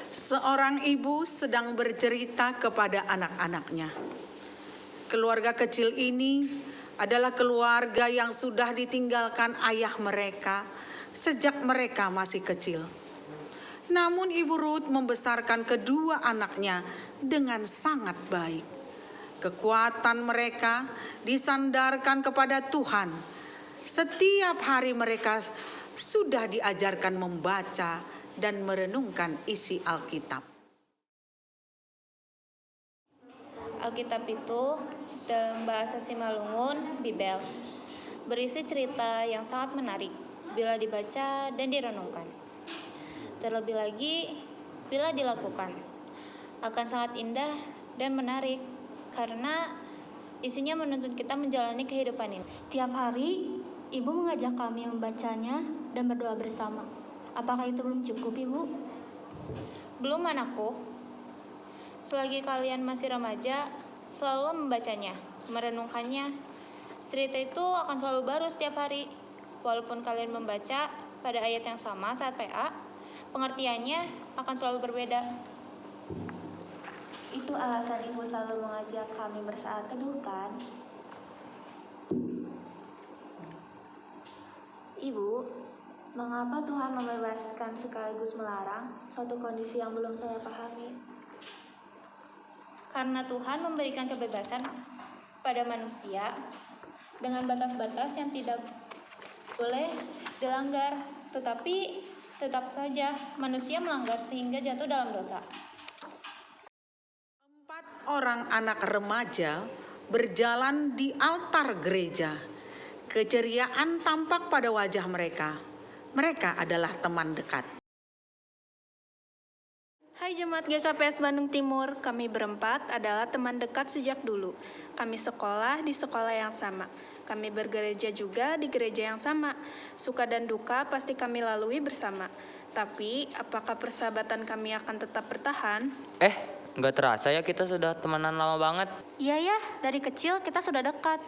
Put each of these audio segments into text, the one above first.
Seorang ibu sedang bercerita kepada anak-anaknya. Keluarga kecil ini adalah keluarga yang sudah ditinggalkan ayah mereka sejak mereka masih kecil. Namun Ibu Ruth membesarkan kedua anaknya dengan sangat baik. Kekuatan mereka disandarkan kepada Tuhan. Setiap hari mereka sudah diajarkan membaca dan merenungkan isi Alkitab. Alkitab itu dalam bahasa Simalungun, Bibel, berisi cerita yang sangat menarik bila dibaca dan direnungkan. Terlebih lagi bila dilakukan, akan sangat indah dan menarik karena isinya menuntun kita menjalani kehidupan ini. Setiap hari, Ibu mengajak kami membacanya dan berdoa bersama. Apakah itu belum cukup, Ibu? Belum, anakku. Selagi kalian masih remaja, selalu membacanya, merenungkannya. Cerita itu akan selalu baru setiap hari. Walaupun kalian membaca pada ayat yang sama saat PA, pengertiannya akan selalu berbeda. Itu alasan Ibu selalu mengajak kami bersaat teduh, kan? Ibu, mengapa Tuhan membebaskan sekaligus melarang suatu kondisi yang belum saya pahami? Karena Tuhan memberikan kebebasan pada manusia dengan batas-batas yang tidak boleh dilanggar, tetapi tetap saja manusia melanggar sehingga jatuh dalam dosa. 4 orang anak remaja berjalan di altar gereja. Keceriaan tampak pada wajah mereka. Mereka adalah teman dekat. Hai Jemaat GKPS Bandung Timur, kami berempat adalah teman dekat sejak dulu. Kami sekolah di sekolah yang sama. Kami bergereja juga di gereja yang sama. Suka dan duka pasti kami lalui bersama. Tapi, apakah persahabatan kami akan tetap bertahan? Nggak terasa ya kita sudah temenan lama banget. Iya ya, dari kecil kita sudah dekat.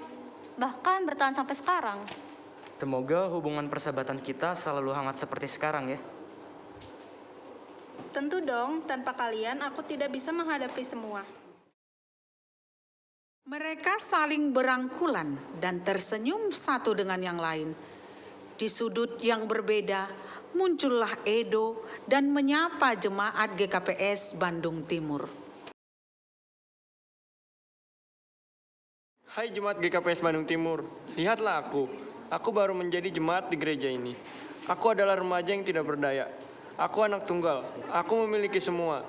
Bahkan bertahan sampai sekarang. Semoga hubungan persahabatan kita selalu hangat seperti sekarang ya. Tentu dong, tanpa kalian aku tidak bisa menghadapi semua. Mereka saling berangkulan dan tersenyum satu dengan yang lain. Di sudut yang berbeda, muncullah Edo dan menyapa jemaat GKPS Bandung Timur. Hai jemaat GKPS Bandung Timur, lihatlah aku. Aku baru menjadi jemaat di gereja ini. Aku adalah remaja yang tidak berdaya. Aku anak tunggal. Aku memiliki semua.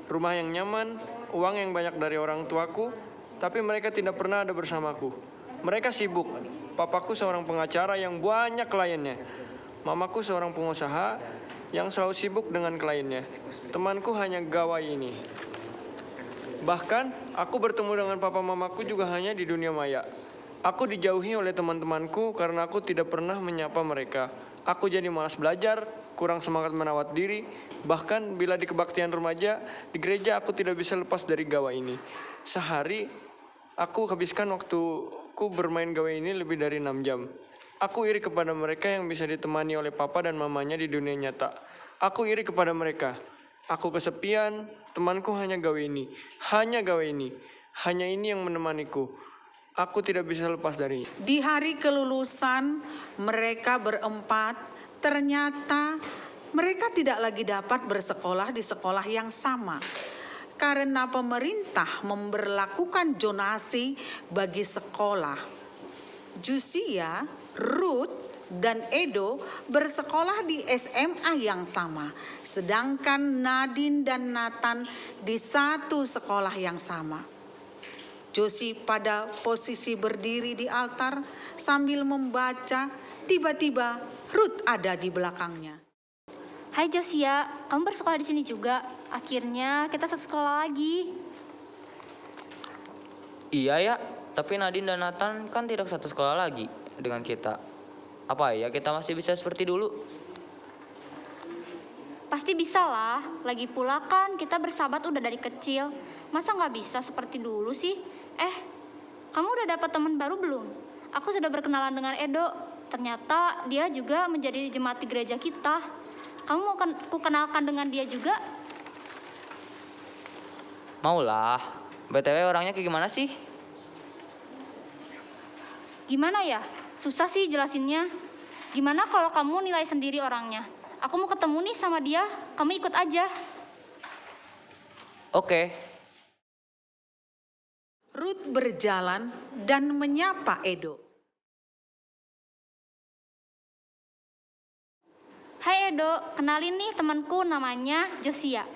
Rumah yang nyaman, uang yang banyak dari orang tuaku, tapi mereka tidak pernah ada bersamaku. Mereka sibuk. Papaku seorang pengacara yang banyak kliennya. Mamaku seorang pengusaha yang selalu sibuk dengan kliennya. Temanku hanya gawai ini. Bahkan, aku bertemu dengan papa mamaku juga hanya di dunia maya. Aku dijauhi oleh teman-temanku karena aku tidak pernah menyapa mereka. Aku jadi malas belajar, kurang semangat merawat diri. Bahkan bila di kebaktian remaja, di gereja aku tidak bisa lepas dari gawai ini. Sehari, aku habiskan waktuku bermain gawai ini lebih dari 6 jam. Aku iri kepada mereka yang bisa ditemani oleh papa dan mamanya di dunia nyata. Aku iri kepada mereka. Aku kesepian, temanku hanya gawe ini. Hanya gawe ini. Hanya ini yang menemaniku. Aku tidak bisa lepas dari. Di hari kelulusan, mereka berempat, ternyata mereka tidak lagi dapat bersekolah di sekolah yang sama. Karena pemerintah memberlakukan zonasi bagi sekolah. Jusia, Ruth, dan Edo bersekolah di SMA yang sama. Sedangkan Nadine dan Nathan di satu sekolah yang sama. Josie pada posisi berdiri di altar sambil membaca, tiba-tiba Ruth ada di belakangnya. Hai Josia, kamu bersekolah di sini juga. Akhirnya kita sekolah lagi. Iya ya, tapi Nadine dan Nathan kan tidak satu sekolah lagi dengan kita. Apa ya kita masih bisa seperti dulu? Pasti bisa lah, lagi pula kan kita bersahabat udah dari kecil. Masa nggak bisa seperti dulu sih? Kamu udah dapat teman baru belum? Aku sudah berkenalan dengan Edo. Ternyata dia juga menjadi jemaat di gereja kita. Kamu mau ku kenalkan dengan dia juga? Maulah. BTW orangnya kayak gimana sih? Gimana ya? Susah sih jelasinnya. Gimana kalau kamu nilai sendiri orangnya? Aku mau ketemu nih sama dia, kamu ikut aja. Oke. Ruth berjalan dan menyapa Edo. Hai Edo, kenalin nih temanku namanya Josia.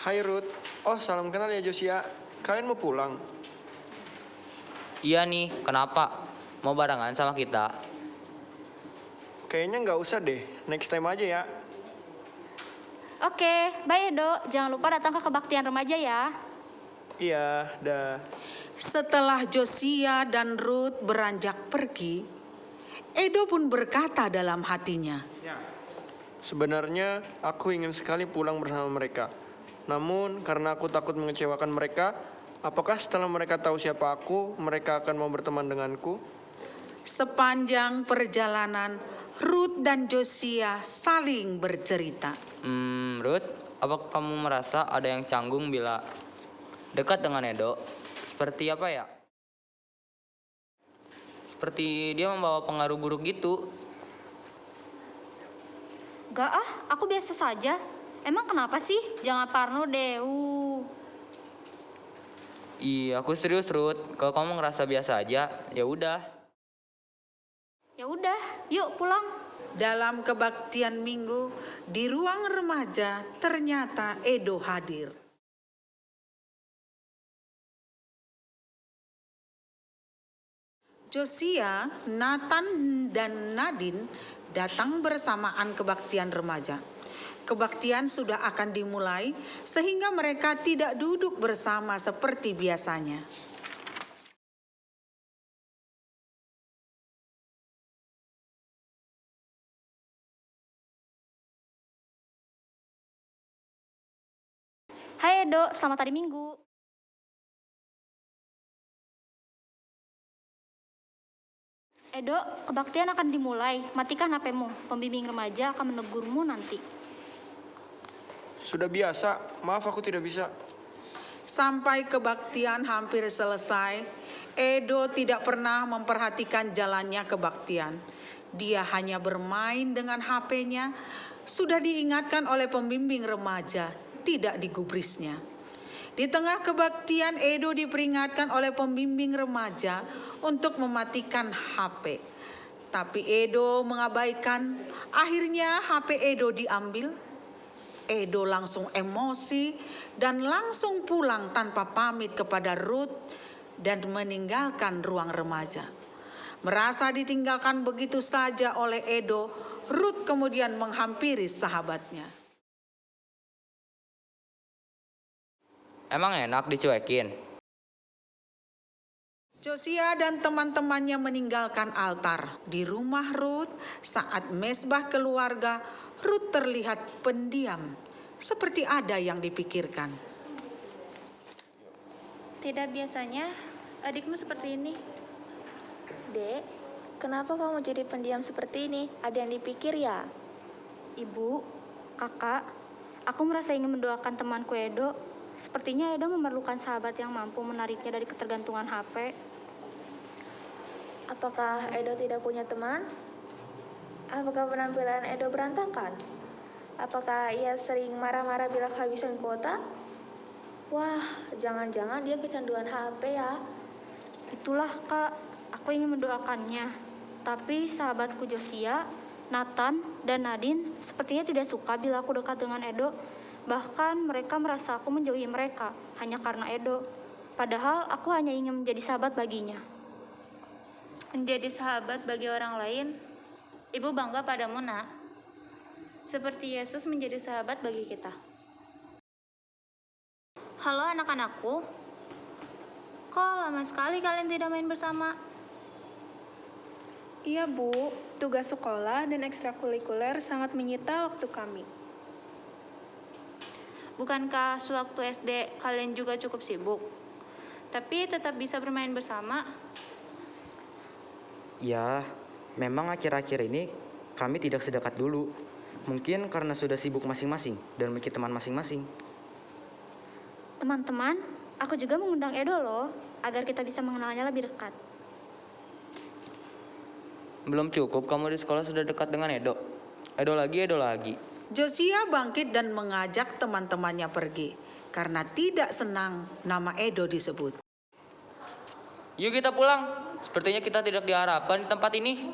Hai Ruth. Oh, salam kenal ya Josia. Kalian mau pulang? Iya nih, kenapa? Mau barengan sama kita? Kayaknya nggak usah deh. Next time aja ya. Oke, bye Edo. Jangan lupa datang ke kebaktian remaja ya. Iya, dah. Setelah Josia dan Ruth beranjak pergi, Edo pun berkata dalam hatinya, Sebenarnya aku ingin sekali pulang bersama mereka. Namun karena aku takut mengecewakan mereka, apakah setelah mereka tahu siapa aku, mereka akan mau berteman denganku? sepanjang perjalanan Ruth dan Josia saling bercerita. Ruth, apa kamu merasa ada yang canggung bila dekat dengan Edo? Seperti apa ya? Seperti dia membawa pengaruh buruk gitu. Gak ah, aku biasa saja. Emang kenapa sih? Jangan parno deh. Iya, aku serius, Ruth. Kalau kamu ngerasa biasa aja, ya udah. Ya udah, yuk pulang. Dalam kebaktian minggu, di ruang remaja ternyata Edo hadir. Josia, Nathan, dan Nadine datang bersamaan kebaktian remaja. Kebaktian sudah akan dimulai sehingga mereka tidak duduk bersama seperti biasanya. Hai Edo, selamat hari Minggu. Edo, kebaktian akan dimulai. Matikan HP-mu. Pembimbing remaja akan menegurmu nanti. Sudah biasa, maaf aku tidak bisa. Sampai kebaktian hampir selesai, Edo tidak pernah memperhatikan jalannya kebaktian. Dia hanya bermain dengan HP-nya. Sudah diingatkan oleh pembimbing remaja, tidak digubrisnya. Di tengah kebaktian, Edo diperingatkan oleh pembimbing remaja untuk mematikan HP. Tapi Edo mengabaikan. Akhirnya HP Edo diambil. Edo langsung emosi dan langsung pulang tanpa pamit kepada Ruth dan meninggalkan ruang remaja. Merasa ditinggalkan begitu saja oleh Edo, Ruth kemudian menghampiri sahabatnya. Emang enak dicuekin? Josia dan teman-temannya meninggalkan altar di rumah Ruth. Saat mesbah keluarga, Ruth terlihat pendiam, seperti ada yang dipikirkan. Tidak biasanya adikmu seperti ini. Dek, kenapa kamu jadi pendiam seperti ini? Ada yang dipikir ya? Ibu, kakak, aku merasa ingin mendoakan temanku Edo. Sepertinya Edo memerlukan sahabat yang mampu menariknya dari ketergantungan HP. Apakah Edo tidak punya teman? Apakah penampilan Edo berantakan? Apakah ia sering marah-marah bila kehabisan kuota? Wah, jangan-jangan dia kecanduan HP ya. Itulah kak, aku ingin mendoakannya. Tapi sahabatku Josia, Nathan, dan Nadine sepertinya tidak suka bila aku dekat dengan Edo. Bahkan mereka merasa aku menjauhi mereka hanya karena Edo. Padahal aku hanya ingin menjadi sahabat baginya. Menjadi sahabat bagi orang lain, Ibu bangga padamu, Nak. Seperti Yesus menjadi sahabat bagi kita. Halo anak-anakku. Kok lama sekali kalian tidak main bersama? Iya Bu, tugas sekolah dan ekstrakurikuler sangat menyita waktu kami. Bukankah sewaktu SD kalian juga cukup sibuk? Tapi tetap bisa bermain bersama? Ya, memang akhir-akhir ini kami tidak sedekat dulu. Mungkin karena sudah sibuk masing-masing dan memiliki teman masing-masing. Teman-teman, aku juga mengundang Edo loh, agar kita bisa mengenalnya lebih dekat. Belum cukup kamu di sekolah sudah dekat dengan Edo. Edo lagi, Edo lagi. Josia bangkit dan mengajak teman-temannya pergi karena tidak senang nama Edo disebut. Yuk kita pulang. Sepertinya kita tidak diharapkan di tempat ini.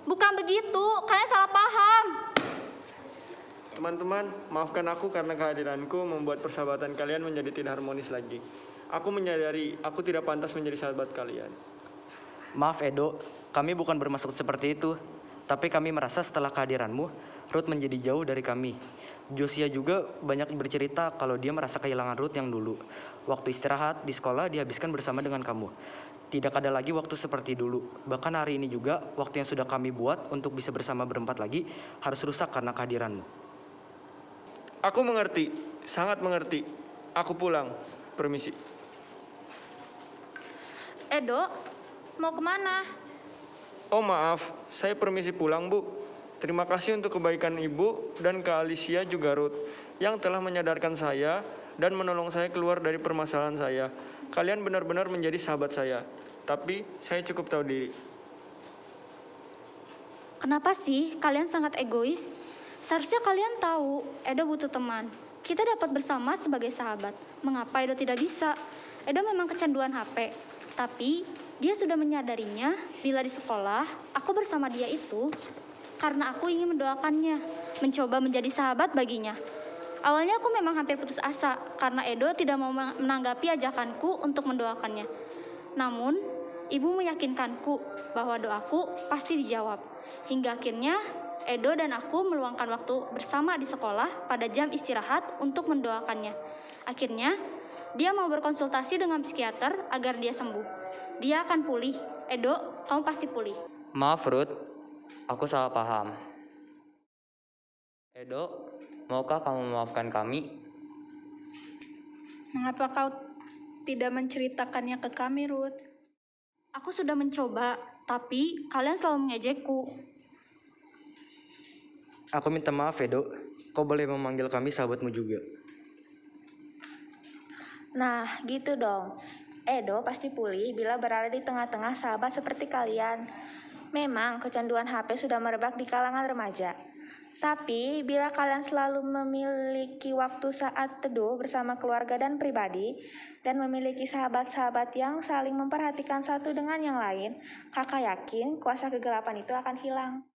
Bukan begitu, kalian salah paham. Teman-teman, maafkan aku karena kehadiranku membuat persahabatan kalian menjadi tidak harmonis lagi. Aku menyadari aku tidak pantas menjadi sahabat kalian. Maaf Edo, kami bukan bermaksud seperti itu. Tapi kami merasa setelah kehadiranmu, Ruth menjadi jauh dari kami. Josia juga banyak bercerita kalau dia merasa kehilangan Ruth yang dulu. Waktu istirahat di sekolah dihabiskan bersama dengan kamu. Tidak ada lagi waktu seperti dulu. Bahkan hari ini juga, waktu yang sudah kami buat untuk bisa bersama berempat lagi harus rusak karena kehadiranmu. Aku mengerti, sangat mengerti. Aku pulang. Permisi. Edo, mau kemana? Oh maaf, saya permisi pulang Bu. Terima kasih untuk kebaikan Ibu dan Kak Alicia juga Ruth yang telah menyadarkan saya dan menolong saya keluar dari permasalahan saya. Kalian benar-benar menjadi sahabat saya. Tapi saya cukup tahu diri. Kenapa sih kalian sangat egois? Seharusnya kalian tahu, Edo butuh teman. Kita dapat bersama sebagai sahabat. Mengapa Edo tidak bisa? Edo memang kecanduan HP. Tapi, dia sudah menyadarinya bila di sekolah, aku bersama dia itu karena aku ingin mendoakannya, mencoba menjadi sahabat baginya. Awalnya aku memang hampir putus asa karena Edo tidak mau menanggapi ajakanku untuk mendoakannya. Namun, ibu meyakinkanku bahwa doaku pasti dijawab. Hingga akhirnya, Edo dan aku meluangkan waktu bersama di sekolah pada jam istirahat untuk mendoakannya. Akhirnya, dia mau berkonsultasi dengan psikiater agar dia sembuh. Dia akan pulih. Edo, kamu pasti pulih. Maaf Ruth, aku salah paham. Edo, maukah kamu memaafkan kami? Mengapa kau tidak menceritakannya ke kami, Ruth? Aku sudah mencoba, tapi kalian selalu mengejekku. Aku minta maaf Edo, kau boleh memanggil kami sahabatmu juga. Nah, gitu dong. Edo pasti pulih bila berada di tengah-tengah sahabat seperti kalian. Memang kecanduan HP sudah merebak di kalangan remaja. Tapi, bila kalian selalu memiliki waktu saat teduh bersama keluarga dan pribadi, dan memiliki sahabat-sahabat yang saling memperhatikan satu dengan yang lain, kakak yakin kuasa kegelapan itu akan hilang.